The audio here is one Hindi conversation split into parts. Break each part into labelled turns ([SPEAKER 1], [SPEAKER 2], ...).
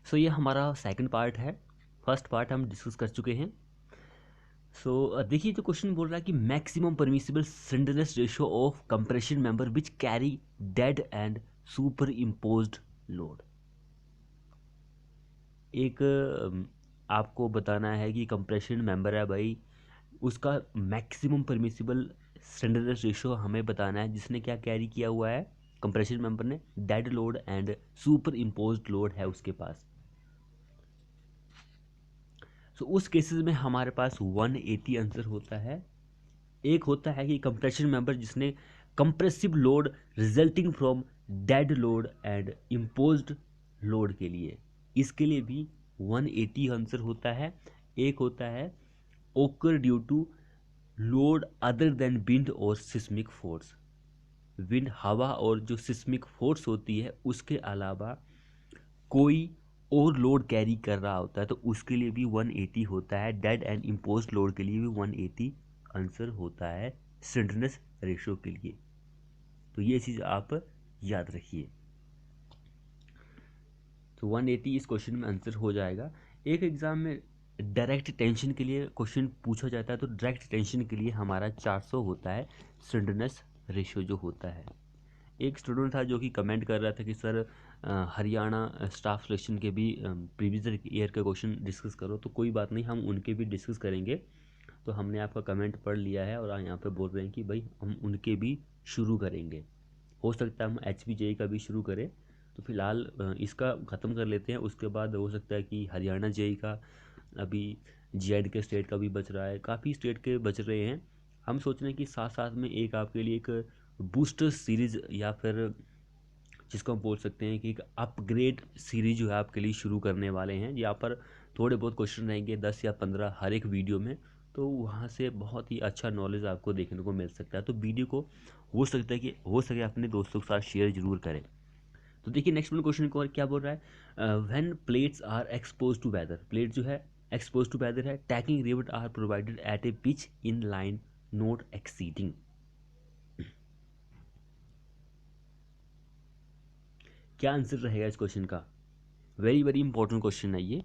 [SPEAKER 1] सो ये हमारा सेकंड पार्ट है। फर्स्ट पार्ट हम डिस्कस कर चुके हैं। सो देखिए जो क्वेश्चन बोल रहा है कि maximum permissible slenderness ratio of compression member which carry dead and super imposed load. एक आपको बताना है कि कंप्रेशन मेंबर है भाई, उसका मैक्सिमम परमिसिबल स्लेंडरनेस रेशियो हमें बताना है, जिसने क्या कैरी किया हुआ है, कंप्रेशन मेंबर ने dead load and super imposed load है उसके पास। सो उस केसेस में हमारे पास 180 आंसर होता है। एक होता है कि कंप्रेशन मेंबर जिसने compressive load resulting from dead load and imposed load के लिए, इसके लिए भी 180 आंसर होता है। एक होता है occur due to load other than wind और सिस्मिक फोर्स। विंड हवा और जो सिस्मिक फोर्स होती है उसके अलावा कोई और लोड कैरी कर रहा होता है तो उसके लिए भी 180 होता है। डेड एंड इम्पोज्ड लोड के लिए भी 180 आंसर होता है स्लेंडरनेस रेशियो के लिए। तो ये चीज़ आप याद रखिए। तो 180 इस क्वेश्चन में आंसर हो जाएगा। एक एग्जाम में डायरेक्ट टेंशन के लिए क्वेश्चन पूछा जाता है तो डायरेक्ट टेंशन के लिए हमारा 400 होता है स्लेंडरनेस रेशियो जो होता है। एक स्टूडेंट था जो कि कमेंट कर रहा था कि सर हरियाणा स्टाफ सिलेक्शन के भी प्रीवियस ईयर के क्वेश्चन डिस्कस करो। तो कोई बात नहीं, हम उनके भी डिस्कस करेंगे। तो हमने आपका कमेंट पढ़ लिया है और यहाँ पे बोल रहे हैं कि भाई हम उनके भी शुरू करेंगे। हो सकता है हम HPJE का भी शुरू करें। तो फिलहाल इसका ख़त्म कर लेते हैं, उसके बाद हो सकता है कि हरियाणा JEE का, अभी JNK स्टेट का भी बच रहा है, काफ़ी स्टेट के बच रहे हैं। हम सोच रहे हैं कि साथ साथ में एक आपके लिए एक बूस्टर सीरीज़ या फिर जिसको हम बोल सकते हैं कि एक अपग्रेड सीरीज जो है आपके लिए शुरू करने वाले हैं। यहाँ पर थोड़े बहुत क्वेश्चन रहेंगे 10 या 15 हर एक वीडियो में, तो वहाँ से बहुत ही अच्छा नॉलेज आपको देखने को मिल सकता है। तो वीडियो को हो सकता है कि हो सके अपने दोस्तों के साथ शेयर जरूर करें। तो देखिए नेक्स्ट वन क्वेश्चन को क्या बोल रहा है, when plates are expose to weather. Plate जो है एक्सपोज टू वेदर है, tacking rivet are provided at a pitch in line not exceeding. क्या आंसर रहेगा इस क्वेश्चन का? वेरी वेरी इंपॉर्टेंट क्वेश्चन है ये।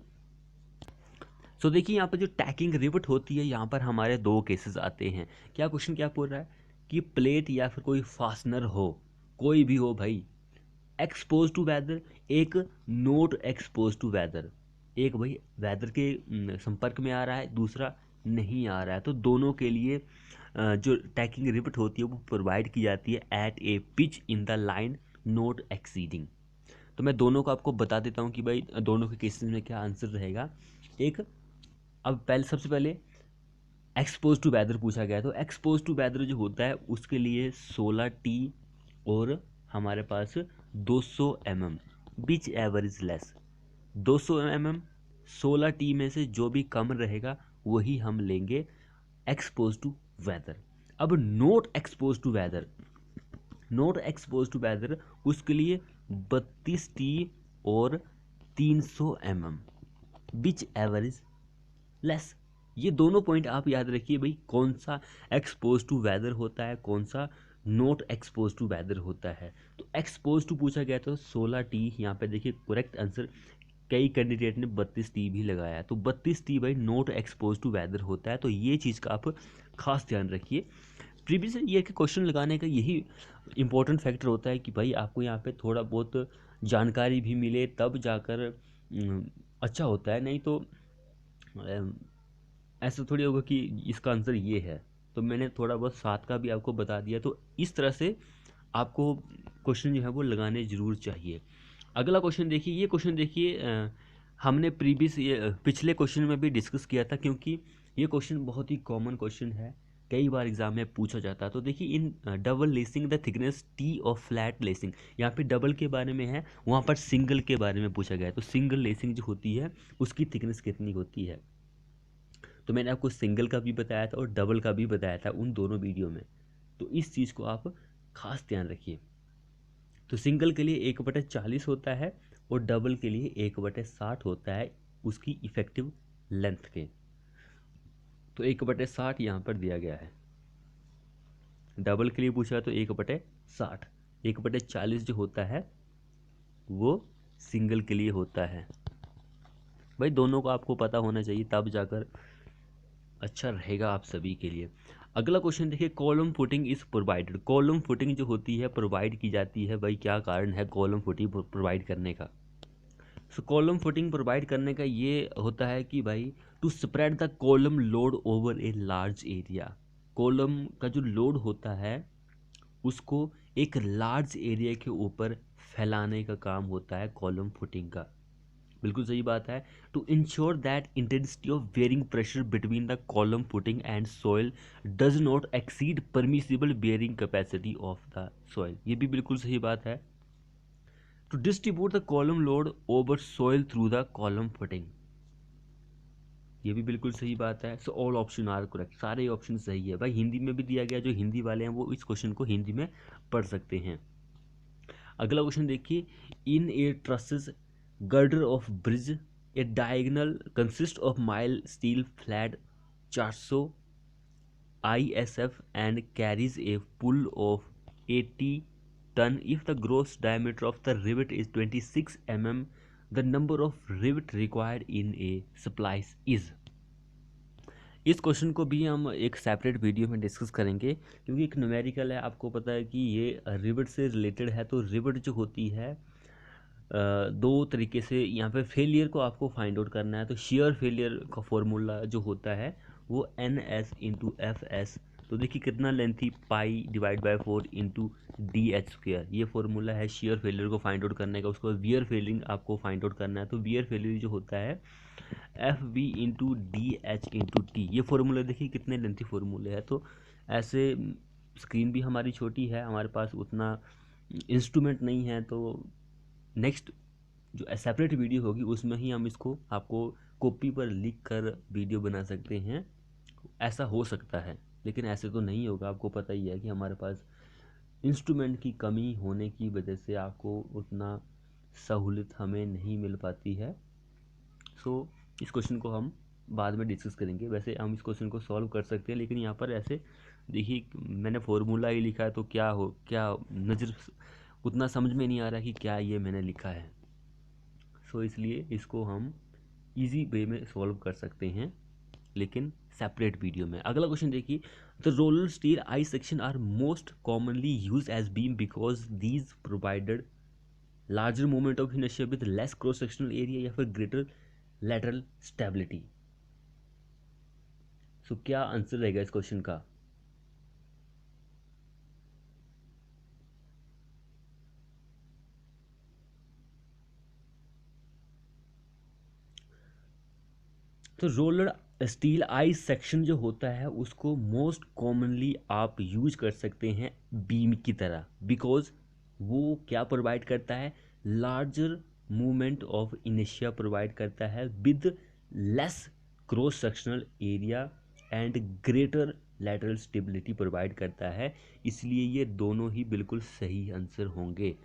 [SPEAKER 1] सो देखिए यहाँ पर जो टैकिंग रिवट होती है, यहाँ पर हमारे दो केसेस आते हैं। क्या क्वेश्चन क्या बोल रहा है कि प्लेट या फिर कोई फास्टनर हो, कोई भी हो भाई, एक्सपोज टू वेदर, एक नोट एक्सपोज टू वेदर। एक भाई वेदर के संपर्क में आ रहा है, दूसरा नहीं आ रहा है। तो दोनों के लिए जो टैकिंग रिवट होती है वो प्रोवाइड की जाती है at a pitch in the line not exceeding. तो मैं दोनों को आपको बता देता हूँ कि भाई दोनों के केसेस में क्या आंसर रहेगा। एक, अब पहले सबसे पहले एक्सपोज टू वेदर पूछा गया है, तो एक्सपोज टू वेदर जो होता है उसके लिए 16T और हमारे पास 200 mm, whichever is less. 200 mm 16T में से जो भी कम रहेगा वही हम लेंगे एक्सपोज टू वेदर। अब not expose to weather, not expose to weather उसके लिए 32T और 300 mm, whichever is less. ये दोनों पॉइंट आप याद रखिए भाई, कौन सा एक्सपोज टू वेदर होता है, कौन सा नॉट एक्सपोज टू वेदर होता है। तो एक्सपोज टू पूछा गया तो 16T, यहाँ पे देखिए करेक्ट आंसर कई कैंडिडेट ने 32T भी लगाया है। तो 32T भाई नॉट एक्सपोज टू वेदर होता है। तो ये चीज़ का आप खास ध्यान रखिए। प्रीवियस ईयर के क्वेश्चन लगाने का यही इंपॉर्टेंट फैक्टर होता है कि भाई आपको यहाँ पे थोड़ा बहुत जानकारी भी मिले तब जाकर अच्छा होता है। नहीं तो ऐसा थोड़ी होगा कि इसका आंसर ये है। तो मैंने थोड़ा बहुत साथ का भी आपको बता दिया। तो इस तरह से आपको क्वेश्चन जो है वो लगाने ज़रूर चाहिए। अगला क्वेश्चन देखिए, ये क्वेश्चन देखिए हमने प्रीवियस ये पिछले क्वेश्चन में भी डिस्कस किया था, क्योंकि ये क्वेश्चन बहुत ही कॉमन क्वेश्चन है, कई बार एग्जाम में पूछा जाता है। तो देखिए in double lacing the thickness T of flat lacing, यहाँ पे डबल के बारे में है, वहाँ पर सिंगल के बारे में पूछा गया है। तो सिंगल लेसिंग जो होती है उसकी थिकनेस कितनी होती है। तो मैंने आपको सिंगल का भी बताया था और डबल का भी बताया था उन दोनों वीडियो में। तो इस चीज़ को आप खास ध्यान रखिए। तो सिंगल के लिए 1/40 होता है और डबल के लिए 1/60 होता है उसकी इफेक्टिव लेंथ के। तो 1/60 यहाँ पर दिया गया है। डबल के लिए पूछा तो 1/60, 1/40 जो होता है वो सिंगल के लिए होता है। भाई दोनों को आपको पता होना चाहिए, तब जाकर अच्छा रहेगा आप सभी के लिए। अगला क्वेश्चन देखिए, column footing is provided. Column footing जो होती है प्रोवाइड की जाती है, भाई क्या कारण है कॉलम फुटिंग प्रोवाइड करने का? सो कॉलम फुटिंग प्रोवाइड करने का ये होता है कि भाई to spread the column load over a large area. Column का जो लोड होता है उसको एक लार्ज एरिया के ऊपर फैलाने का काम होता है कॉलम फुटिंग का। बिल्कुल सही बात है। To ensure that intensity of bearing pressure between the column footing and soil does not exceed permissible bearing capacity of the soil, ये भी बिल्कुल सही बात है। To distribute the column load over soil through the column footing, ये भी बिल्कुल सही बात है। So all option are correct, सारे ऑप्शन सही है। भाई हिंदी में भी दिया गया, जो हिंदी वाले हैं वो इस क्वेश्चन को हिंदी में पढ़ सकते हैं। अगला क्वेश्चन देखिए, in a trusses girder of bridge a diagonal consist of mild steel flat 400 ISF and carries a pull of 80 ton. If the gross diameter of the rivet is 26 mm, the number of rivet required in a splice is। इस क्वेश्चन को भी हम एक सेपरेट वीडियो में डिस्कस करेंगे, क्योंकि एक न्यूमेरिकल है, आपको पता है कि ये रिवेट से रिलेटेड है। तो रिवेट जो होती है दो तरीके से यहाँ पे फेलियर को आपको फाइंड आउट करना है। तो शेयर फेलियर का फॉर्मूला जो होता है वो NS इंटू FS। तो देखिए कितना lengthy, pi divide by 4 into DH², ये फॉर्मूला है शेयर फेलियर को फाइंड आउट करने का। उसके बाद वियर फेलिंग आपको फाइंड आउट करना है। तो वियर फेलियर जो होता है FV into DH into T, ये फॉर्मूला देखिए कितने लेंथी फॉर्मूले हैं। तो ऐसे स्क्रीन भी हमारी छोटी है, हमारे पास उतना इंस्ट्रूमेंट नहीं है, तो नेक्स्ट जो सेपरेट वीडियो होगी उसमें ही हम इसको आपको कॉपी पर लिख कर वीडियो बना सकते हैं। ऐसा हो सकता है, लेकिन ऐसे तो नहीं होगा। आपको पता ही है कि हमारे पास इंस्ट्रूमेंट की कमी होने की वजह से आपको उतना सहूलियत हमें नहीं मिल पाती है। सो इस क्वेश्चन को हम बाद में डिस्कस करेंगे। वैसे हम इस क्वेश्चन को सॉल्व कर सकते हैं, लेकिन यहाँ पर ऐसे देखिए मैंने फॉर्मूला ही लिखा है, तो क्या नज़र उतना समझ में नहीं आ रहा कि क्या ये मैंने लिखा है। सो इसलिए इसको हम इजी वे में सॉल्व कर सकते हैं, लेकिन सेपरेट वीडियो में। अगला क्वेश्चन देखिए, the roller steel I section are most commonly use as beam because these provided larger moment of inertia with less cross sectional area या फिर ग्रेटर लैटरल स्टेबिलिटी। सो क्या आंसर रहेगा इस क्वेश्चन का? तो रोलर स्टील आई सेक्शन जो होता है उसको मोस्ट कॉमनली आप यूज कर सकते हैं बीम की तरह, बिकॉज वो क्या प्रोवाइड करता है, larger movement of inertia provide करता है with less cross sectional area and greater lateral stability provide करता है। इसलिए ये दोनों ही बिल्कुल सही आंसर होंगे।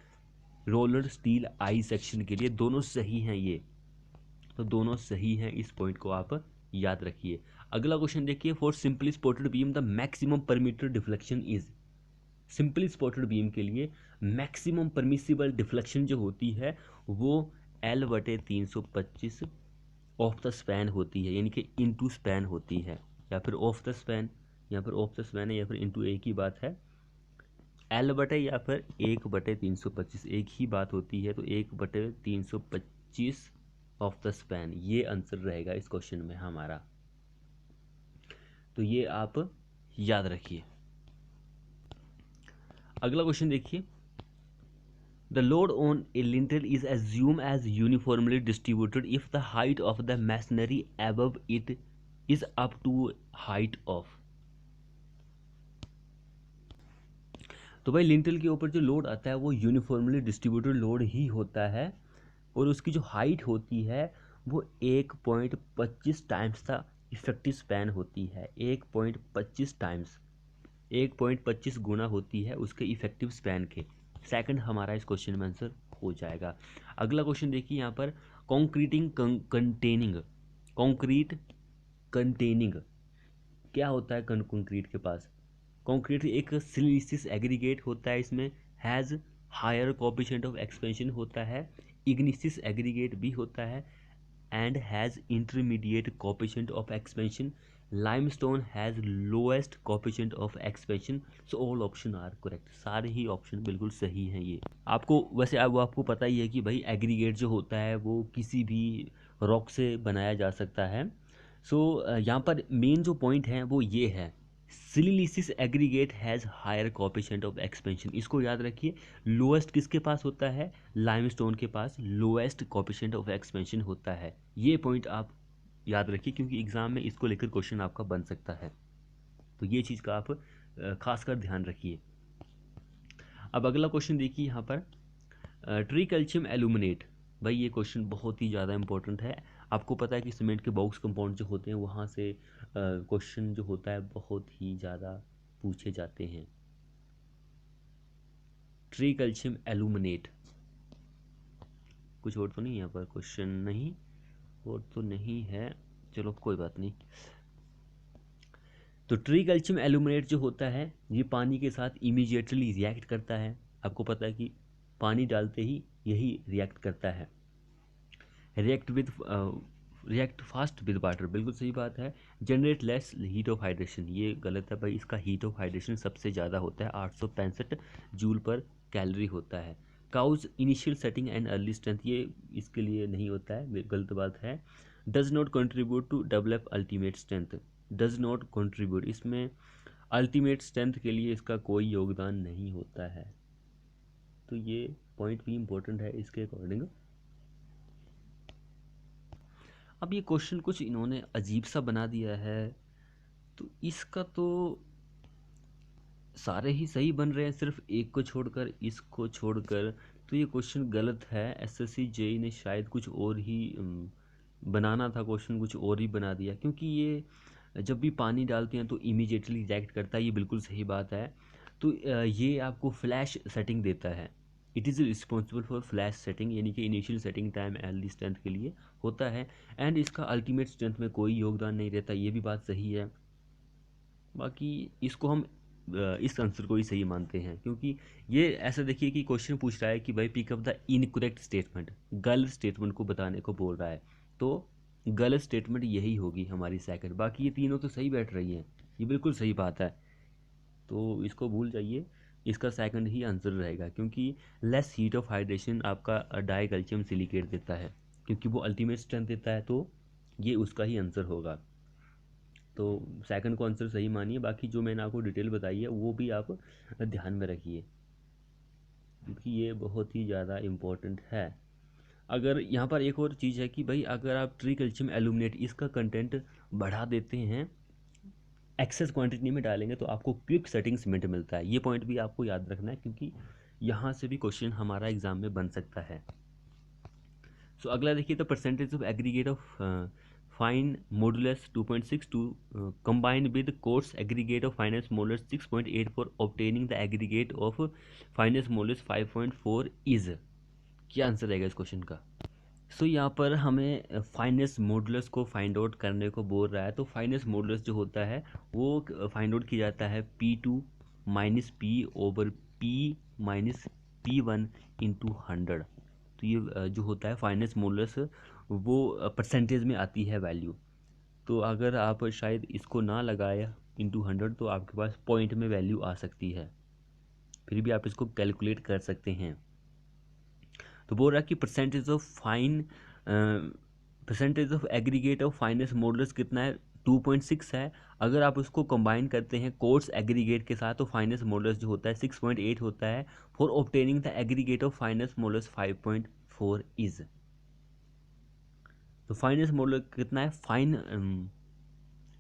[SPEAKER 1] रोलर स्टील आई सेक्शन के लिए दोनों सही हैं ये, तो दोनों सही हैं, इस पॉइंट को आप याद रखिए। अगला क्वेश्चन देखिए, for simply spotted beam the maximum permitted deflection is. Simply spotted beam के लिए मैक्सिमम परमिसिबल डिफ्लेक्शन जो होती है वो L/325 ऑफ द स्पैन होती है, यानी कि इनटू स्पैन होती है, या फिर ऑफ द स्पैन, या फिर ऑफ द स्पैन है, या फिर इनटू, एक ही बात है। L/ या फिर 1/325 एक ही बात होती है। तो 1/325 ऑफ द स्पैन, ये आंसर रहेगा इस क्वेश्चन में हमारा। तो ये आप याद रखिए। अगला क्वेश्चन देखिए, the load on a lintel is assume as uniformly distributed if the height of the masonry above it is up to height of. तो भाई लिंटल के ऊपर जो लोड आता है वो यूनिफॉर्मली डिस्ट्रीब्यूटेड लोड ही होता है, और उसकी जो हाइट होती है वो 1.25 टाइम्स का इफेक्टिव स्पैन होती है। 1.25 टाइम्स, 1.25 गुना होती है उसके इफेक्टिव स्पैन के। सेकंड हमारा इस क्वेश्चन में आंसर हो जाएगा। अगला क्वेश्चन देखिए यहाँ पर, कॉन्क्रीटिंग कंटेनिंग, कॉन्क्रीट कंटेनिंग क्या होता है? कंक्रीट के पास, कंक्रीट एक सिलिसियस एग्रीगेट होता है, इसमें has higher coefficient of expansion होता है, इग्निसियस एग्रीगेट भी होता है, and has intermediate coefficient of expansion. Limestone has lowest coefficient of expansion. So all option are correct. सारे ही ऑप्शन बिल्कुल सही हैं ये। आपको वैसे अब आपको पता ही है कि भाई एग्रीगेट जो होता है वो किसी भी रॉक से बनाया जा सकता है। सो यहाँ पर मेन जो पॉइंट है वो ये है, siliceous aggregate has higher coefficient of expansion. इसको याद रखिए। लोएस्ट किसके पास होता है? लाइमस्टोन के पास लोएस्ट कोएफिशिएंट ऑफ एक्सपेंशन होता है। ये पॉइंट आप याद रखिए क्योंकि एग्जाम में इसको लेकर क्वेश्चन आपका बन सकता है। तो ये चीज़ का आप खासकर ध्यान रखिए। अब अगला क्वेश्चन देखिए यहाँ पर, ट्री कैल्शियम एल्यूमिनेट। भाई ये क्वेश्चन बहुत ही ज़्यादा इंपॉर्टेंट है। आपको पता है कि सीमेंट के बॉक्स कंपाउंड जो होते हैं वहाँ से क्वेश्चन जो होता है बहुत ही ज़्यादा पूछे जाते हैं। ट्री कैल्शियम एल्यूमिनेट, कुछ और तो नहीं यहाँ पर क्वेश्चन? नहीं और तो नहीं है, चलो कोई बात नहीं। तो ट्री कैल्शियम एल्यूमिनेट जो होता है ये पानी के साथ इमीडिएटली रिएक्ट करता है। आपको पता है कि पानी डालते ही यही रिएक्ट करता है। रिएक्ट फास्ट विद वाटर, बिल्कुल सही बात है। Generate less heat of hydration, ये गलत है भाई। इसका हीट ऑफ हाइड्रेशन सबसे ज़्यादा होता है, 865 जूल पर कैलोरी होता है। Causes initial setting and early strength, ये इसके लिए नहीं होता है, गलत बात है। Does not contribute to develop ultimate strength, does not contribute, इसमें अल्टीमेट स्ट्रेंथ के लिए इसका कोई योगदान नहीं होता है। तो ये पॉइंट भी इम्पोर्टेंट है इसके अकॉर्डिंग। अब ये क्वेश्चन कुछ इन्होंने अजीब सा बना दिया है, तो इसका तो सारे ही सही बन रहे हैं सिर्फ एक को छोड़कर, इसको छोड़कर। तो ये क्वेश्चन गलत है। एसएससी जेई ने शायद कुछ और ही बनाना था, क्वेश्चन कुछ और ही बना दिया, क्योंकि ये जब भी पानी डालते हैं तो इमीडिएटली रिएक्ट करता है, ये बिल्कुल सही बात है। तो ये आपको फ्लैश सेटिंग देता है। It is responsible for flash setting, यानी कि इनिशियल सेटिंग टाइम एल्डी स्ट्रेंथ के लिए होता है। एंड इसका अल्टीमेट स्ट्रेंथ में कोई योगदान नहीं रहता, ये भी बात सही है। बाकी इसको हम इस आंसर को ही सही मानते हैं, क्योंकि ये ऐसा देखिए कि क्वेश्चन पूछ रहा है कि भाई pick up the incorrect statement, गलत स्टेटमेंट को बताने को बोल रहा है। तो गलत स्टेटमेंट यही होगी हमारी सेकंड। बाकी ये तीनों तो सही बैठ रही हैं, ये बिल्कुल सही बात है। तो इसको भूल जाइए, इसका सेकंड ही आंसर रहेगा, क्योंकि लेस हीट ऑफ हाइड्रेशन आपका डाई कैल्शियम सिलिकेट देता है, क्योंकि वो अल्टीमेट स्ट्रेंथ देता है। तो ये उसका ही आंसर होगा। तो सेकंड को आंसर सही मानिए, बाकी जो मैंने आपको डिटेल बताई है वो भी आप ध्यान में रखिए, क्योंकि ये बहुत ही ज़्यादा इम्पोर्टेंट है। अगर यहाँ पर एक और चीज़ है कि भाई अगर आप ट्री कैल्शियम एल्यूमिनेट इसका कंटेंट बढ़ा देते हैं, एक्सेस क्वांटिटी में डालेंगे, तो आपको क्विक सेटिंग सीमेंट मिलता है। ये पॉइंट भी आपको याद रखना है, क्योंकि यहाँ से भी क्वेश्चन हमारा एग्जाम में बन सकता है। सो अगला देखिए, the percentage of aggregate of fine modulus 2.6 to combined with coarse aggregate of finest modulus 6.8 for obtaining the aggregate of finest modulus 5.4 is। क्या आंसर रहेगा इस क्वेश्चन का? सो यहाँ पर हमें फाइनेस्ट मॉडुलस को फाइंड आउट करने को बोल रहा है। तो फाइनेस्ट मॉडुलस जो होता है वो फाइंड आउट किया जाता है P2 minus P over P minus P1 into 100। तो ये जो होता है फाइनेस्ट मॉडुलस, वो परसेंटेज में आती है वैल्यू। तो अगर आप शायद इसको ना लगाए इंटू 100 तो आपके पास पॉइंट में वैल्यू आ सकती है, फिर भी आप इसको कैलकुलेट कर सकते हैं। तो बोल रहा है कि percentage of aggregate of finest modulus कितना है? 2.6 है। अगर आप उसको कंबाइन करते हैं कोर्स एग्रीगेट के साथ तो फाइनेस्ट मॉडुलस जो होता है 6.8 होता है। For obtaining the aggregate of finest modulus 5.4 is. तो फाइनेस्ट मॉडुलस कितना है? फाइन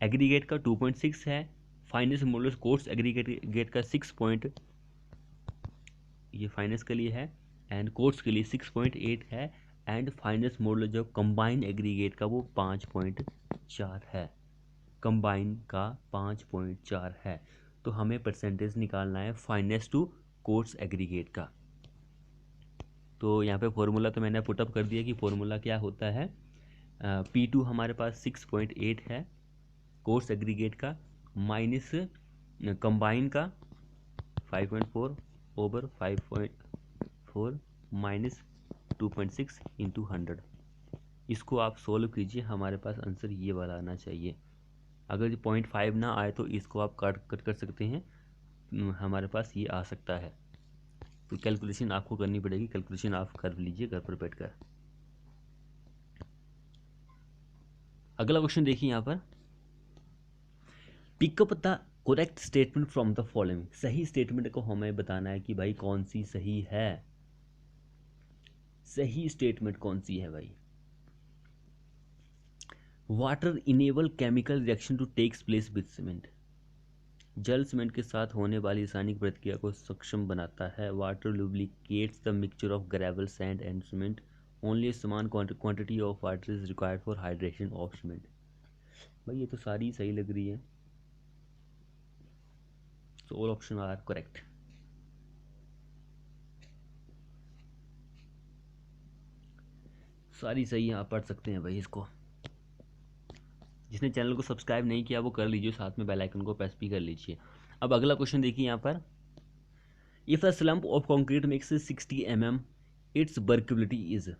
[SPEAKER 1] एग्रीगेट का 2.6 है, फाइनेस्ट मॉडुलस कोर्स एग्रीगेट का 6 ये फाइनेंस के लिए है एंड कोर्स के लिए 6.8 है। एंड फाइनेंस मॉडल जो कंबाइन एग्रीगेट का वो 5.4 है, कंबाइन का 5.4 है। तो हमें परसेंटेज निकालना है फाइनेंस टू कोर्स एग्रीगेट का। तो यहाँ पे फॉर्मूला तो मैंने पुटअप कर दिया कि फॉर्मूला क्या होता है। P2 हमारे पास 6.8 है कोर्स एग्रीगेट का, माइनस कंबाइन का 5.4 ओवर 5.4 माइनस 2.6 इंटू 100। इसको आप सोल्व कीजिए, हमारे पास आंसर ये वाला आना चाहिए। अगर 0.5 ना आए तो इसको आप कट कर सकते हैं, हमारे पास ये आ सकता है। तो कैलकुलेशन आपको करनी पड़ेगी, कैलकुलेशन आप कर लीजिए घर पर बैठकर। अगला क्वेश्चन देखिए यहाँ पर, pick up the correct statement from the following. सही स्टेटमेंट को हमें बताना है कि भाई कौन सी सही है, सही स्टेटमेंट कौन सी है भाई। Water enable chemical reaction to takes place with cement. जल सीमेंट के साथ होने वाली रासायनिक प्रतिक्रिया को सक्षम बनाता है। Water lubricates the mixture of gravel sand and cement. Only समान quantity of water is required for hydration of cement. भाई ये तो सारी सही लग रही है, so all options are correct। सारी सही है, आप पढ़ सकते हैं भाई इसको। जिसने चैनल को सब्सक्राइब नहीं किया वो कर लीजिए, साथ में बेल आइकन को प्रेस भी कर लीजिए। अब अगला क्वेश्चन देखिए यहाँ पर, if a slump of concrete makes 60 mm it's workability is.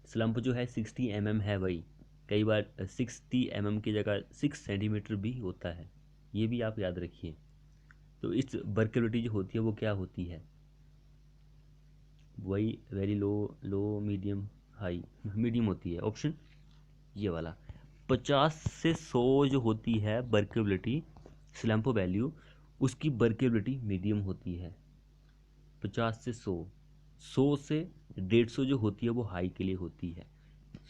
[SPEAKER 1] Slump जो है 60 mm है भाई, कई बार 60 mm की जगह 6 सेंटीमीटर भी होता है, ये भी आप याद रखिए। तो इस वर्केबिलिटी जो होती है वो क्या होती है, वही वेरी लो, लो, मीडियम, हाई, मीडियम होती है। ऑप्शन ये वाला 50 से 100 जो होती है वर्केबिलिटी स्लैम्प वैल्यू, उसकी वर्केबिलिटी मीडियम होती है। 50 से 100, 100 से 150 जो होती है वो हाई के लिए होती है।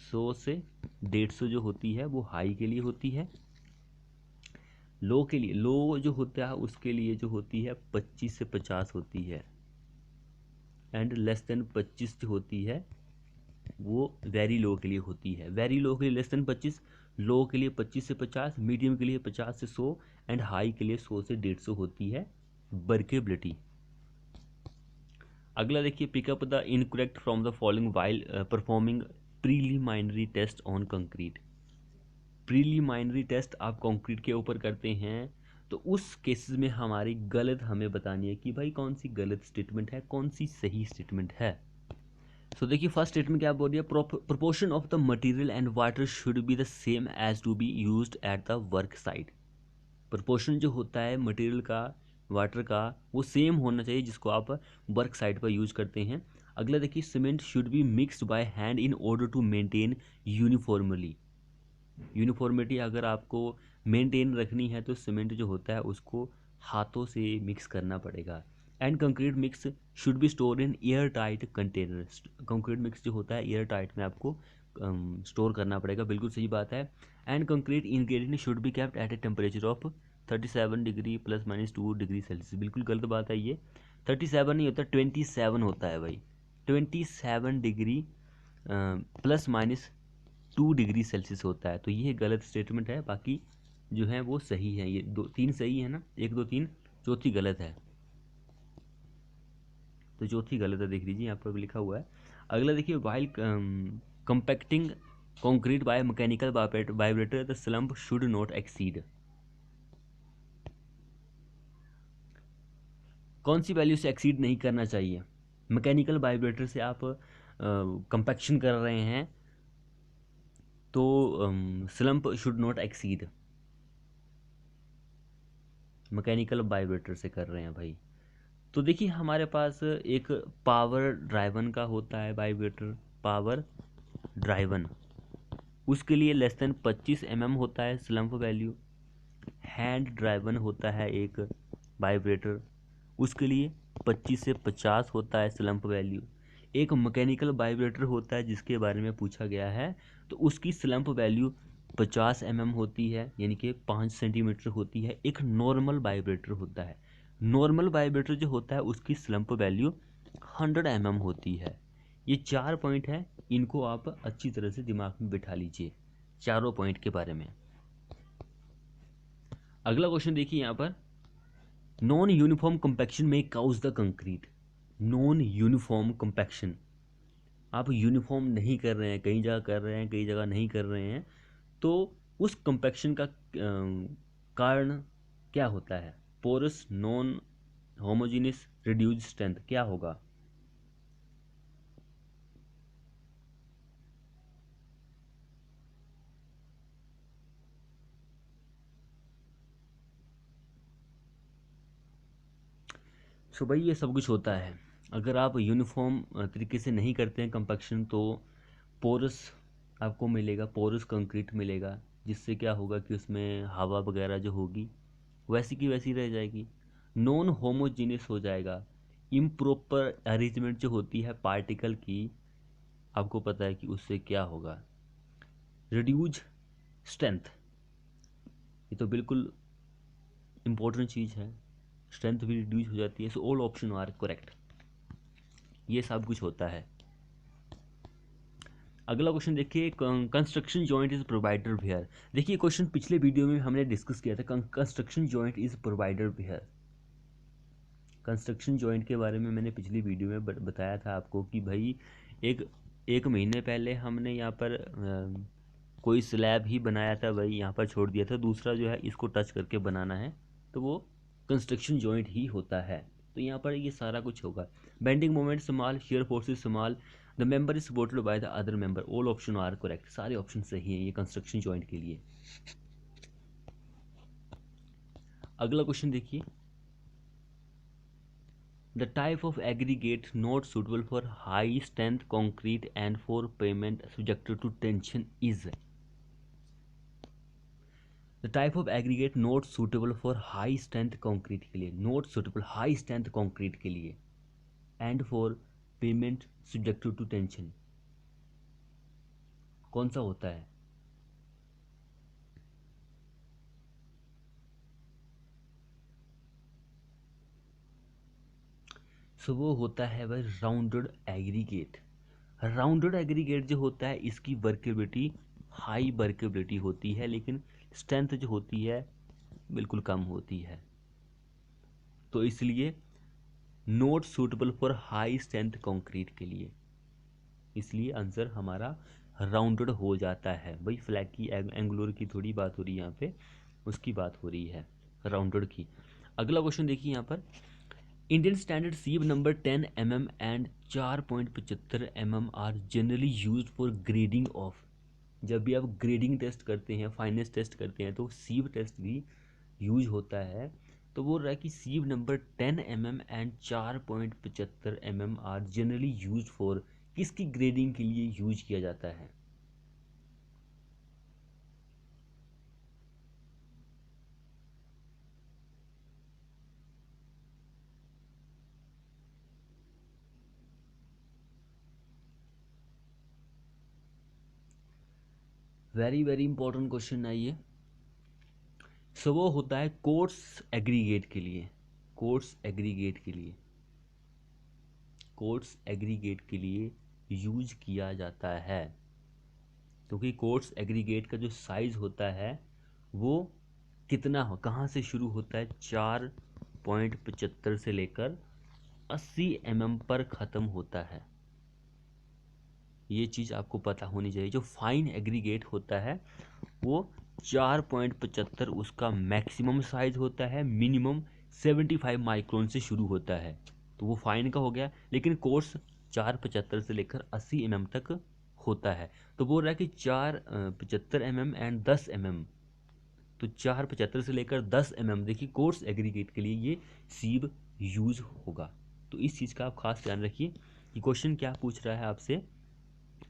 [SPEAKER 1] 100 से 150 जो होती है वो हाई के लिए होती है। लो के लिए, लो जो होता है उसके लिए जो होती है 25 से 50 होती है। एंड लेस देन 25 जो होती है वो वेरी लो के लिए होती है। वेरी लो के लिए लेस देन 25, लो के लिए 25 से 50, मीडियम के लिए 50 से 100 एंड हाई के लिए 100 से 150 होती है वर्केबिलिटी। अगला देखिए, pick up the incorrect from the following while performing preliminary test on concrete. Preliminary test आप कंक्रीट के ऊपर करते हैं, तो उस केसेस में हमारी गलत हमें बतानी है कि भाई कौन सी गलत स्टेटमेंट है, कौन सी सही स्टेटमेंट है। सो देखिए फर्स्ट स्टेटमेंट क्या बोल रही है, proportion of the material and water should be the same as to be used at the work site. Proportion जो होता है मटेरियल का, वाटर का, वो सेम होना चाहिए जिसको आप वर्क साइट पर यूज करते हैं। अगला देखिए, cement should be mixed by hand in order to maintain uniformly. Uniformity अगर आपको मेंटेन रखनी है तो सीमेंट जो होता है उसको हाथों से मिक्स करना पड़ेगा। And concrete mix should be store in air tight container. Concrete mix जो होता है एयर टाइट में आपको स्टोर करना पड़ेगा, बिल्कुल सही बात है। And concrete ingredient should be kept at a temperature of 37 degree +- 2 degree Celsius. बिल्कुल गलत बात है ये, 37 नहीं होता, 27 होता है भाई। 27 डिग्री +- 2 डिग्री सेल्सियस होता है, तो ये गलत स्टेटमेंट है। बाकी जो है वो सही है, ये 2 3 सही है ना, 1 2 3, चौथी गलत है, तो चौथी गलत है, देख लीजिए यहाँ पर भी लिखा हुआ है। अगला देखिए, while compacting concrete by mechanical vibrator the slump should not exceed. कौन सी वैल्यू से एक्सीड नहीं करना चाहिए। मैकेनिकल वाइब्रेटर से आप कंपैक्शन कर रहे हैं तो slump should not exceed, mechanical vibrator से कर रहे हैं भाई। तो देखिए हमारे पास एक पावर ड्राइवन का होता है वाइब्रेटर, पावर ड्राइवन, उसके लिए लेस देन 25 mm होता है स्लम्प वैल्यू। हैंड ड्राइवन होता है एक वाइब्रेटर, उसके लिए 25 से 50 होता है स्लम्प वैल्यू। एक मैकेनिकल वाइब्रेटर होता है जिसके बारे में पूछा गया है, तो उसकी स्लम्प वैल्यू 50 mm होती है, यानी कि 5 सेंटीमीटर होती है। एक नॉर्मल वाइब्रेटर होता है, नॉर्मल वाइब्रेटर जो होता है उसकी स्लम्प वैल्यू 100 mm होती है। ये 4 पॉइंट है, इनको आप अच्छी तरह से दिमाग में बिठा लीजिए, चारों पॉइंट के बारे में। अगला क्वेश्चन देखिए यहाँ पर, नॉन यूनिफॉर्म कंपैक्शन में causes the concrete. Non uniform compaction, आप यूनिफॉर्म नहीं कर रहे हैं, कई जगह कर रहे हैं, कई जगह नहीं कर रहे हैं, तो उस कंपैक्शन का कारण क्या होता है। Porous, non homogeneous, reduced strength, क्या होगा। सो भाई ये सब कुछ होता है। अगर आप यूनिफॉर्म तरीके से नहीं करते हैं कंपैक्शन, तो पोरस आपको मिलेगा, पोरस कंक्रीट मिलेगा, जिससे क्या होगा कि उसमें हवा वगैरह जो होगी वैसी की वैसी रह जाएगी, नॉन होमोजीनियस हो जाएगा। इम्प्रॉपर अरेंजमेंट जो होती है पार्टिकल की, आपको पता है कि उससे क्या होगा, रिड्यूज स्ट्रेंथ। ये तो बिल्कुल इम्पोर्टेंट चीज़ है, स्ट्रेंथ भी रिड्यूज हो जाती है। So all option are correct, ये सब कुछ होता है। अगला क्वेश्चन देखिए, construction joint is provider where. देखिए क्वेश्चन पिछले वीडियो में हमने डिस्कस किया था, construction joint is provider where. Construction joint के बारे में मैंने पिछली वीडियो में बताया था आपको कि भाई एक एक महीने पहले हमने यहाँ पर कोई स्लैब ही बनाया था, भाई यहाँ पर छोड़ दिया था, दूसरा जो है इसको टच करके बनाना है, तो वो कंस्ट्रक्शन जॉइंट ही होता है। तो यहाँ पर ये सारा कुछ होगा। Bending moment small, shear forces small, the member is supported by the other member, all option are correct, सारे ऑप्शन सही हैं ये कंस्ट्रक्शन जॉइंट के लिए। अगला क्वेश्चन देखिए, the type of aggregate not suitable for high strength concrete and for pavement subjected to tension is. The type of aggregate not suitable for high strength concrete के लिए, not suitable high strength concrete के लिए, and for pavement subjected to tension, कौन सा होता है? सो वो होता है वह राउंडेड एग्रीगेट। राउंडेड एग्रीगेट जो होता है इसकी वर्केबिलिटी हाई वर्केबिलिटी होती है, लेकिन स्ट्रेंथ जो होती है बिल्कुल कम होती है, तो इसलिए not suitable for high strength concrete के लिए, इसलिए आंसर हमारा राउंडेड हो जाता है। भाई फ्लैग की एंगुलर की थोड़ी बात हो रही है यहाँ पे, उसकी बात हो रही है राउंडेड की। अगला क्वेश्चन देखिए यहाँ पर, Indian standard sieve number 10 mm and 4.75 mm are generally used for grading of. जब भी आप ग्रेडिंग टेस्ट करते हैं, फाइनेंस टेस्ट करते हैं, तो सीव टेस्ट भी यूज होता है। तो बोल रहा है कि sieve number 10 mm and 4.75 mm are generally use for, किसकी ग्रेडिंग के लिए यूज किया जाता है? वेरी वेरी इंपॉर्टेंट क्वेश्चन है ये। सो वो होता है कोर्स एग्रीगेट के लिए, कोर्स एग्रीगेट के लिए, कोर्स एग्रीगेट के लिए यूज किया जाता है, क्योंकि कोर्स एग्रीगेट का जो साइज होता है वो कितना हो, कहाँ से शुरू होता है, 4.75 से लेकर 80 mm पर ख़त्म होता है। ये चीज़ आपको पता होनी चाहिए। जो फाइन एग्रीगेट होता है वो 4.75 उसका मैक्सिमम साइज होता है, मिनिमम 75 माइक्रोन से शुरू होता है, तो वो फाइन का हो गया। लेकिन कोर्स 4.75 से लेकर 80 mm तक होता है। तो बोल रहा है कि 4.75 mm एंड 10 mm, तो 4.75 से लेकर 10 mm, देखिए कोर्स एग्रीगेट के लिए ये सीव यूज होगा। तो इस चीज़ का आप खास ध्यान रखिए कि क्वेश्चन क्या पूछ रहा है आपसे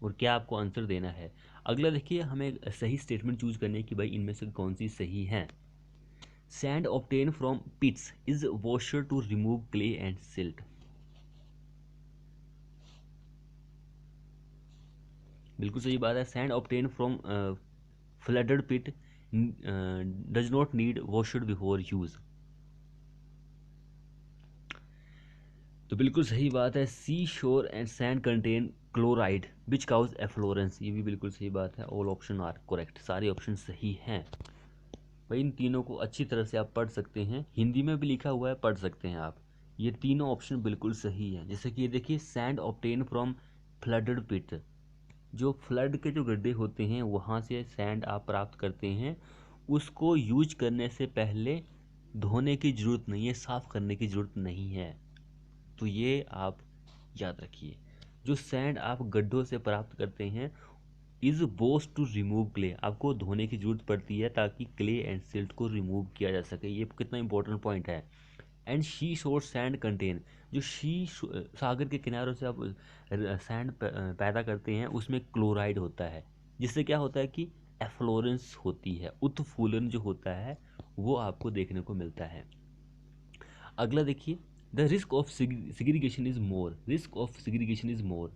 [SPEAKER 1] और क्या आपको आंसर देना है। अगला देखिए, हमें सही स्टेटमेंट चूज करने की भाई इनमें से कौन सी सही है। Sand obtain from pits is washer to remove clay and silt. बिल्कुल सही बात है, sand obtain from flooded pit does not need washer before use. तो बिल्कुल सही बात है, sea shore and sand contain chloride which cause efflorescence, ये भी बिल्कुल सही बात है। ऑल ऑप्शन आर करेक्ट, सारे ऑप्शन सही हैं। भाई इन तीनों को अच्छी तरह से आप पढ़ सकते हैं, हिंदी में भी लिखा हुआ है, पढ़ सकते हैं आप। ये तीनों ऑप्शन बिल्कुल सही हैं। जैसे कि ये देखिए, सैंड ऑब्टेन फ्रॉम फ्लडेड पिट, जो फ्लड के जो गड्ढे होते हैं वहाँ से सैंड आप प्राप्त करते हैं, उसको यूज करने से पहले धोने की ज़रूरत नहीं है, साफ़ करने की ज़रूरत नहीं है। तो ये आप याद रखिए, जो सैंड आप गड्ढों से प्राप्त करते हैं इज बोस टू रिमूव क्ले, आपको धोने की जरूरत पड़ती है ताकि क्ले एंड सिल्ट को रिमूव किया जा सके। ये कितना इंपॉर्टेंट पॉइंट है and sea shore sand contain, जो सागर के किनारों से आप सैंड पैदा करते हैं उसमें क्लोराइड होता है, जिससे क्या होता है कि एफ्लोरेंस होती है, उत्फूलन जो होता है वो आपको देखने को मिलता है। अगला देखिए, the risk of segregation is more, risk of segregation is more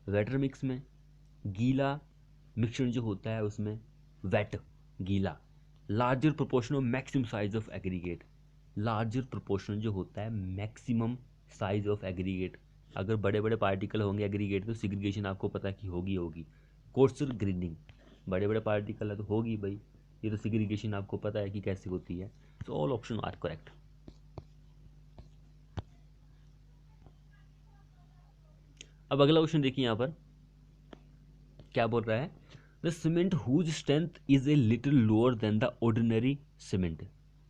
[SPEAKER 1] waiter mix में, गीला मिक्सचर जो होता है उसमें, वेट गीला, larger proportion of maximum size of aggregate, larger proportion जो होता है मैक्सिमम साइज ऑफ एग्रीगेट, अगर बड़े बड़े पार्टिकल होंगे एग्रीगेट तो सिग्रीगेशन आपको पता है कि होगी। कोर्सर ग्रीनिंग, बड़े बड़े पार्टिकल है तो होगी भाई, ये तो सिग्रीगेशन आपको पता है कि कैसे होती है। So all option are correct. अब अगला क्वेश्चन देखिए यहाँ पर क्या बोल रहा है, the cement whose strength is a little lower than the ordinary cement,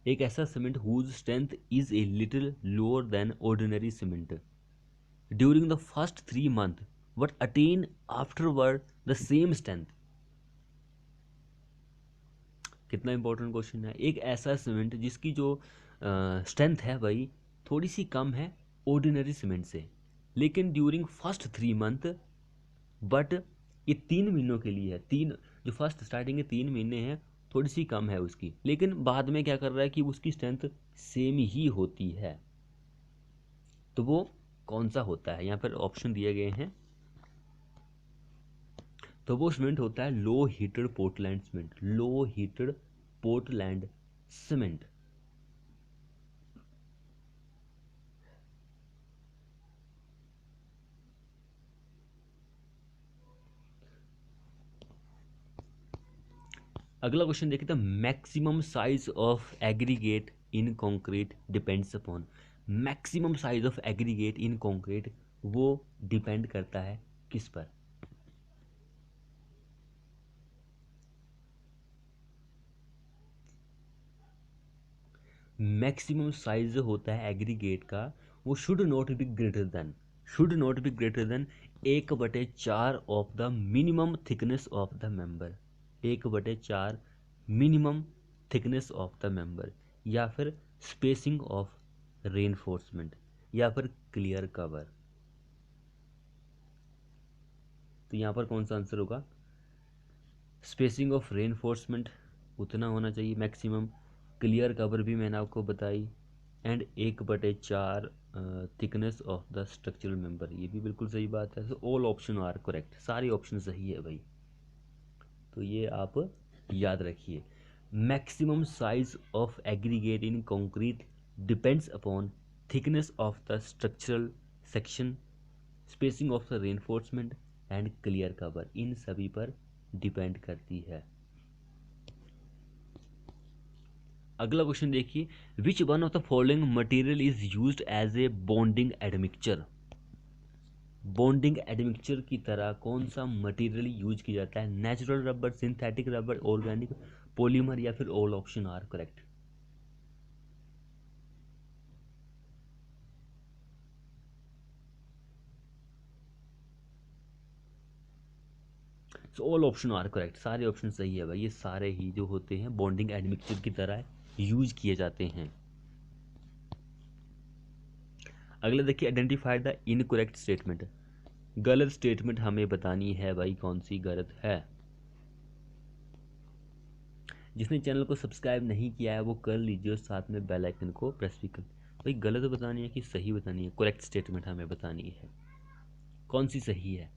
[SPEAKER 1] एक ऐसा cement whose strength is a little lower than ordinary cement during the first 3 months but attain afterward the same strength. कितना इंपॉर्टेंट क्वेश्चन है, एक ऐसा सीमेंट जिसकी जो स्ट्रेंथ है भाई थोड़ी सी कम है ऑर्डिनरी सीमेंट से, लेकिन ड्यूरिंग फर्स्ट 3 months, बट ये 3 महीनों के लिए है, तीन जो फर्स्ट स्टार्टिंग के 3 महीने हैं थोड़ी सी कम है उसकी, लेकिन बाद में क्या कर रहा है कि उसकी स्ट्रेंथ सेम ही होती है, तो वो कौन सा होता है, यहाँ पर ऑप्शन दिए गए हैं। तो वो सीमेंट होता है लो हीटेड पोर्टलैंड सीमेंट, लो हीटेड पोर्टलैंड सीमेंट। अगला क्वेश्चन देखिए, the maximum size of aggregate in concrete depends upon, maximum size of aggregate in concrete वो डिपेंड करता है किस पर, मैक्सिमम साइज जो होता है एग्रीगेट का वो should not be greater than, should not be greater than 1/4 of the minimum thickness of the member, 1/4 minimum thickness of the member, या फिर स्पेसिंग ऑफ रेनफोर्समेंट, या फिर क्लियर कवर। तो यहाँ पर कौन सा आंसर होगा, स्पेसिंग ऑफ रेनफोर्समेंट उतना होना चाहिए मैक्सिमम, क्लियर कवर भी मैंने आपको बताई, and 1/4 thickness of the structural member, ये भी बिल्कुल सही बात है। So all option are correct, सारे ऑप्शन सही है भाई, तो ये आप याद रखिए। Maximum size of aggregate in concrete depends upon thickness of the structural section, spacing of the reinforcement and clear cover, इन सभी पर डिपेंड करती है। अगला क्वेश्चन देखिए, which one of the following material is used as a bonding admixture, bonding admixture की तरह कौन सा मटेरियल यूज किया जाता है, natural rubber, synthetic rubber, organic polymer, या फिर all option are correct. So all option are correct, सारे ऑप्शन सही है भाई, ये सारे ही जो होते हैं बॉन्डिंग एडमिक्सचर की तरह यूज किए जाते हैं। अगला देखिए, आइडेंटिफाई द इनकरेक्ट स्टेटमेंट, गलत स्टेटमेंट हमें बतानी है भाई, कौन सी गलत है। जिसने चैनल को सब्सक्राइब नहीं किया है वो कर लीजिए और साथ में बेल आइकन को प्रेस भी कर, भाई गलत बतानी है कि सही बतानी है, करेक्ट स्टेटमेंट हमें बतानी है, कौन सी सही है।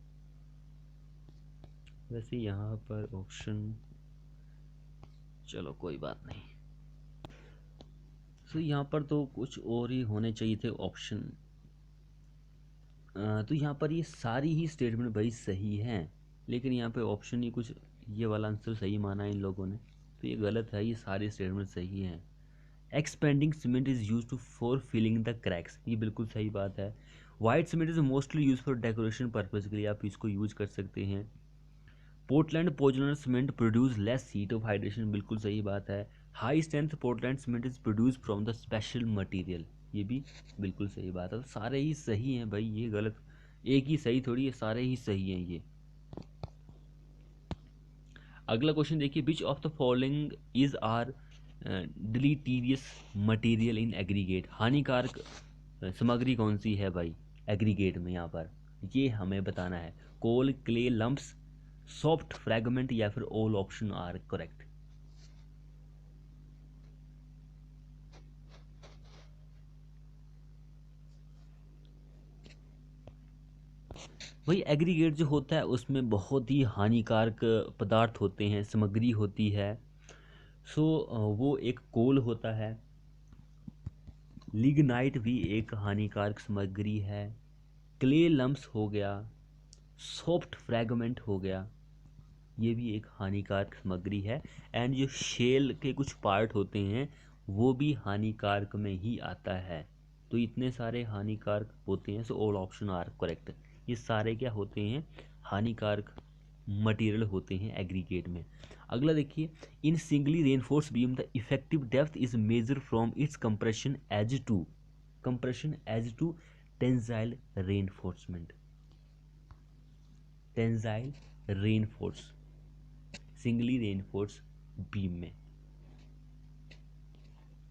[SPEAKER 1] वैसे यहाँ पर ऑप्शन, चलो कोई बात नहीं, तो यहाँ पर तो कुछ और ही होने चाहिए थे ऑप्शन, तो यहाँ पर ये सारी ही स्टेटमेंट भाई सही हैं, लेकिन यहाँ पे ऑप्शन ही कुछ, ये वाला आंसर सही माना है इन लोगों ने, तो ये गलत है, ये सारे स्टेटमेंट सही हैं। Expanding cement is use to for filling the cracks, ये बिल्कुल सही बात है। White cement is mostly use for decoration purpose के लिए आप इसको यूज कर सकते हैं। Portland Portland cement produce less heat of hydration, बिल्कुल सही बात है। High strength Portland cement is produce from the special material, ये भी बिल्कुल सही बात है, तो सारे ही सही हैं भाई, ये गलत एक ही सही थोड़ी है, सारे ही सही हैं ये। अगला क्वेश्चन देखिए, which of the following is are deleterious material in aggregate, हानिकारक सामग्री कौन सी है भाई एग्रीगेट में, यहाँ पर ये हमें बताना है। कोल, क्ले, लम्प्स, सॉफ्ट फ्रैगमेंट या फिर ऑल ऑप्शन आर करेक्ट। वही एग्रीगेट जो होता है उसमें बहुत ही हानिकारक पदार्थ होते हैं, सामग्री होती है। सो वो एक कोल होता है, लिग्नाइट भी एक हानिकारक सामग्री है, क्ले लम्प्स हो गया, सॉफ्ट फ्रैगमेंट हो गया, ये भी एक हानिकारक सामग्री है। एंड जो शेल के कुछ पार्ट होते हैं वो भी हानिकारक में ही आता है। तो इतने सारे हानिकारक होते हैं, so all option are correct. ये सारे क्या होते हैं, हानिकारक मटेरियल होते हैं एग्रीगेट में। अगला देखिए, in singly reinforce beam the effective depth is measure from its compression edge to tensile reinforcement, tensile reinforce singly reinforce beam में।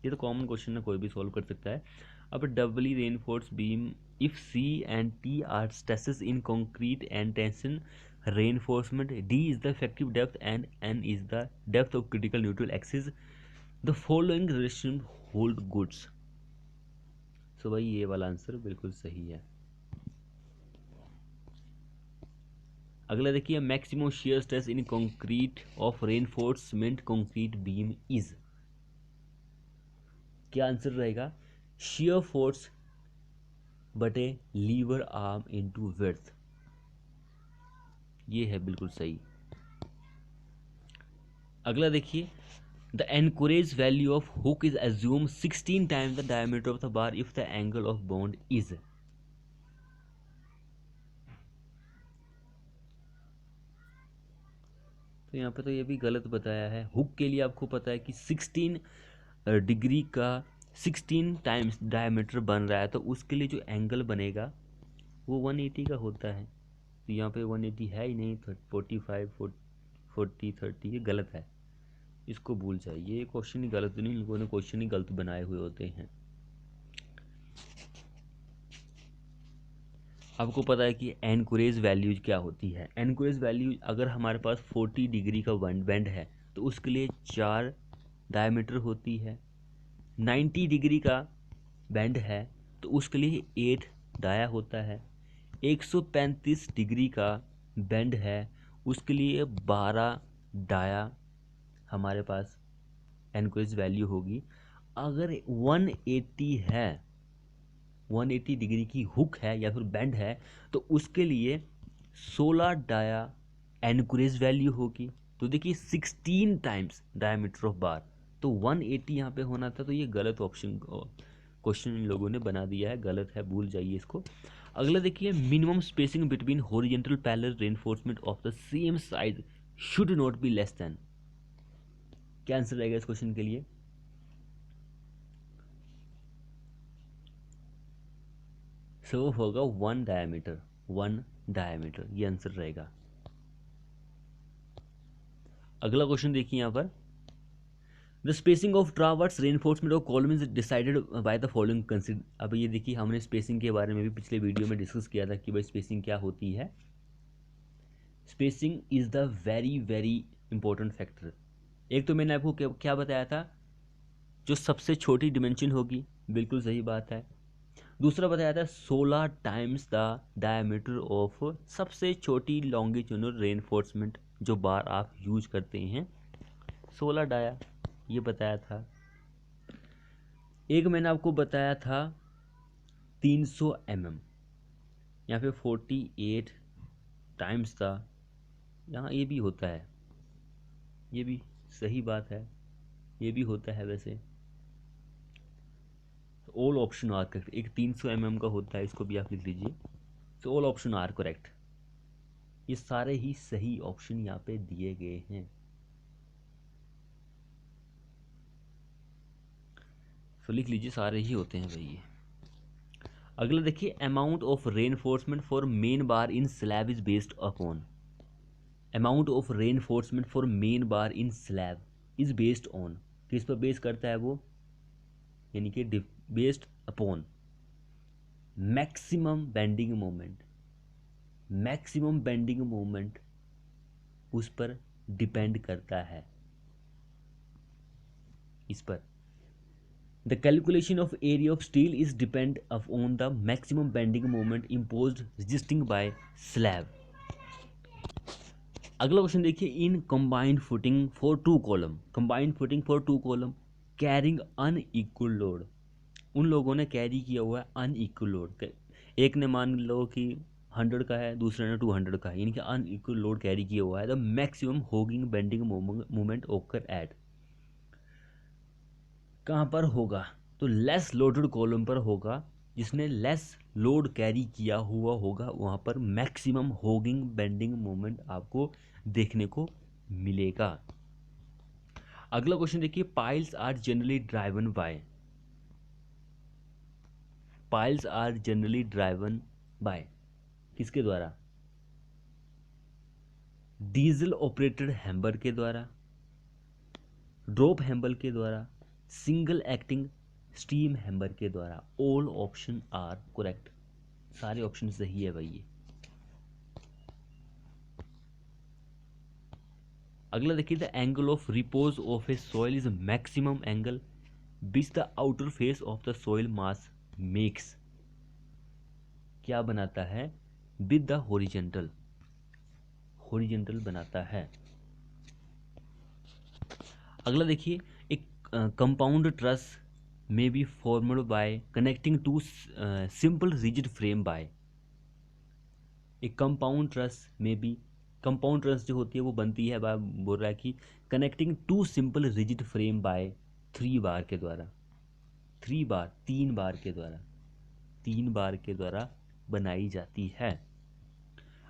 [SPEAKER 1] ये तो कॉमन क्वेश्चन है, कोई भी सॉल्व कर सकता है। अब doubly reinforce beam, if c and t are stresses in concrete and tension reinforcement, d is the effective depth and n is the depth of critical neutral axis, the following relation hold goods। सो भाई ये वाला आंसर बिल्कुल सही है। अगला देखिए, maximum shear stress in concrete of reinforcement concrete beam is, क्या आंसर रहेगा, shear फोर्स बटे लीवर आर्म इनटू विड्थ, ये है बिल्कुल सही। अगला देखिए, the anchorage value of hook is assume 16 times the diameter of the bar if the angle of bond is, तो यहाँ पे तो ये भी गलत बताया है। हुक के लिए आपको पता है कि 16 डिग्री का 16 टाइम्स डायमीटर बन रहा है, तो उसके लिए जो एंगल बनेगा वो 180 का होता है। तो यहाँ पे 180 है ही नहीं, 45 40 30, ये गलत है, इसको भूल जाइए। ये क्वेश्चन ही गलत नहीं, लोगों ने क्वेश्चन ही गलत बनाए हुए होते हैं। आपको पता है कि एनकोरेज वैल्यूज क्या होती है। एनकोरेज वैल्यू अगर हमारे पास 40 डिग्री का बेंड है तो उसके लिए 4 डायमीटर होती है। 90 डिग्री का बेंड है तो उसके लिए 8 डाया होता है। 135 डिग्री का बेंड है उसके लिए 12 डाया हमारे पास एनकोरेज वैल्यू होगी। अगर 180 है, 180 डिग्री की हुक है या फिर बेंड है, तो उसके लिए 16 डाया एनकोरेज वैल्यू होगी। तो देखिए 16 टाइम्स डायमीटर ऑफ बार, तो 180 यहाँ पे होना था, तो ये गलत ऑप्शन क्वेश्चन इन लोगों ने बना दिया है, गलत है, भूल जाइए इसको। अगला देखिए, minimum spacing between horizontal parallel reinforcement of the same size should not be less than, क्या आंसर रहेगा इस क्वेश्चन के लिए, सो होगा 1 डायमीटर, 1 डायमीटर, ये आंसर रहेगा। अगला क्वेश्चन देखिए यहाँ पर, the spacing of traverse reinforcement of column is decided by the following consider. अब ये देखिए, हमने स्पेसिंग के बारे में भी पिछले वीडियो में डिस्कस किया था कि भाई स्पेसिंग क्या होती है। Spacing is the very very important factor. एक तो मैंने आपको क्या बताया था, जो सबसे छोटी डिमेंशन होगी, बिल्कुल सही बात है। दूसरा बताया था 16 टाइम्स द डायमीटर ऑफ सबसे छोटी लॉन्गिट्यूडनल रेनफोर्समेंट जो बार आप यूज करते हैं, 16 डाया, ये बताया था। एक मैंने आपको बताया था 300 mm, यहाँ पे 48 टाइम्स था, यहाँ ये भी होता है, ये भी सही बात है, ये भी होता है वैसे। ऑल ऑप्शन आर करेक्ट, एक 300 mm का होता है, इसको भी आप लिख लीजिए। तो ऑल ऑप्शन आर करेक्ट, ये सारे ही सही ऑप्शन यहाँ पे दिए गए हैं। तो लिख लीजिए, सारे ही होते हैं भाई ये। अगला देखिए, amount of reinforcement for main bar in slab is based upon, amount of reinforcement for main bar in slab is based on, किस पर बेस करता है वो, यानी कि based upon maximum bending moment. Maximum bending moment उस पर डिपेंड करता है, इस पर। The calculation of area of steel is depend on the maximum bending moment imposed resisting by slab. अगला क्वेश्चन देखिए, in combined footing for two column, combined footing for two column carrying unequal load, उन लोगों ने कैरी किया हुआ है अनइक्वल लोड। एक ने मान लो कि 100 का है, दूसरे ने 200 का है, यानी कि अनइक्वल लोड कैरी किया हुआ है। The maximum hogging bending moment ओकर एट, कहाँ पर होगा, तो लेस लोडेड कॉलम पर होगा, जिसने लेस लोड कैरी किया हुआ होगा वहाँ पर मैक्सिमम होगिंग बेंडिंग मोमेंट आपको देखने को मिलेगा। अगला क्वेश्चन देखिए, piles are generally driven by, piles are generally driven by, किसके द्वारा, डीजल ऑपरेटेड हैम्बर के द्वारा, ड्रॉप हैम्बर के द्वारा, सिंगल एक्टिंग स्टीम हैम्बर के द्वारा। ऑल ऑप्शन आर करेक्ट, सारे ऑप्शन सही है भाई ये। अगला देखिए, the angle of repose of A soil is maximum angle which the outer face of the soil mass makes, क्या बनाता है, विद द हॉरिजेंटल, हॉरिजेंटल बनाता है। अगला देखिए, एक compound truss may be formed by connecting two simple rigid frame by, एक कंपाउंड ट्रस में भी, कंपाउंड ट्रस जो होती है वो बनती है, बोल रहा है कि connecting two simple rigid frame by 3 bar के द्वारा, 3 बार, 3 बार के द्वारा, 3 बार के द्वारा बनाई जाती है।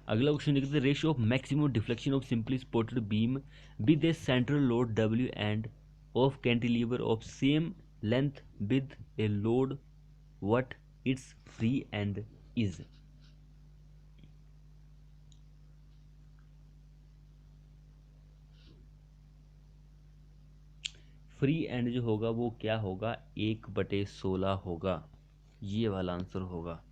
[SPEAKER 1] अगला क्वेश्चन देखते हैं, ratio of maximum deflection of simply supported beam with A central load W end of cantilever of same length with a load what it's free and is. Free and जो होगा वो क्या होगा, 1/16 होगा, ये वाला आंसर होगा।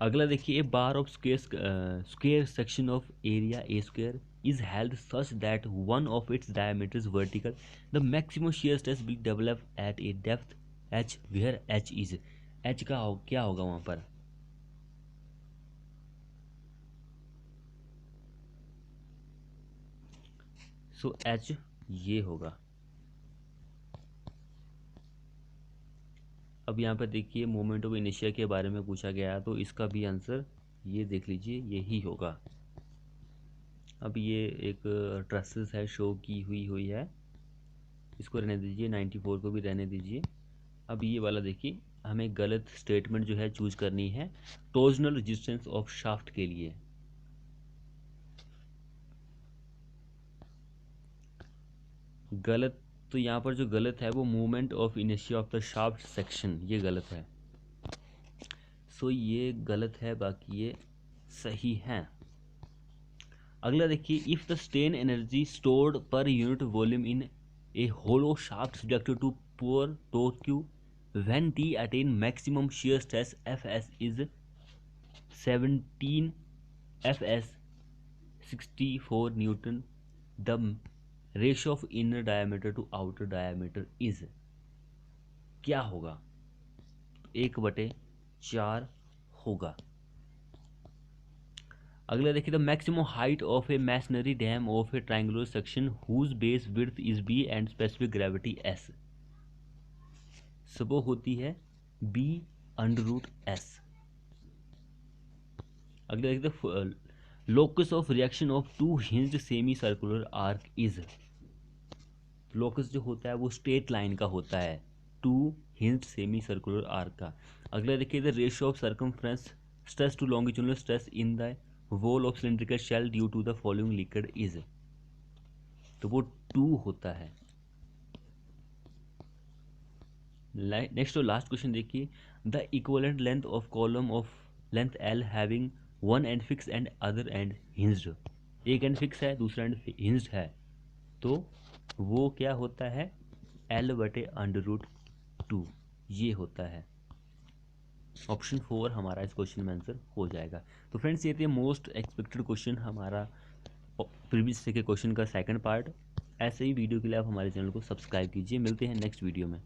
[SPEAKER 1] अगला देखिए, a bar of square section of area a square is held such that one of its diameter is vertical, the maximum shear stress will develop at a depth h where h is, h का क्या होगा वहां पर, सो h ये होगा। अब यहाँ पर देखिए, मोमेंट ऑफ इनिशिया के बारे में पूछा गया है, तो इसका भी आंसर ये देख लीजिए, यही होगा। अब ये एक ट्रसेस है, शो की हुई है, इसको रहने दीजिए, 94 को भी रहने दीजिए। अब ये वाला देखिए, हमें गलत स्टेटमेंट जो है चूज करनी है टॉर्जनल रेजिस्टेंस ऑफ शाफ्ट के लिए। गलत, तो यहाँ पर जो गलत है वो मूवमेंट ऑफ इनिशिया ऑफ द शाफ्ट सेक्शन, ये गलत है। सो ये गलत है, बाकी ये सही है। अगला देखिए, if the strain energy stored per unit volume in a hollow shaft subjected to pure torque when T attain maximum shear stress fs is 17 fs 64 newton, the ratio of inner diameter to outer diameter is, क्या होगा, 1/4 होगा। अगला देखिए, the maximum height of a masonry dam of a triangular section whose base width is b and specific gravity s, सब होती है b√s। अगला देखिए, locus of reaction of two hinged semi circular arch is, locus जो होता है वो स्ट्रेट लाइन का होता है, two hinged semi circular arch का। अगला देखिए, the ratio of circumference stress to longitudinal stress in the wall of cylindrical shell due to the following liquid is, तो वो 2 होता है। नेक्स्ट और लास्ट क्वेश्चन देखिए, the equivalent length of column of length L having one and fix and other and hinged, एक एंड फिक्स है, दूसरा एंड हिंज्ड है, तो वो क्या होता है, L/√2 ये होता है। ऑप्शन 4 हमारा इस क्वेश्चन में आंसर हो जाएगा। तो फ्रेंड्स ये थे मोस्ट एक्सपेक्टेड क्वेश्चन हमारा प्रीवियस के क्वेश्चन का सेकंड पार्ट। ऐसे ही वीडियो के लिए आप हमारे चैनल को सब्सक्राइब कीजिए। मिलते हैं नेक्स्ट वीडियो में।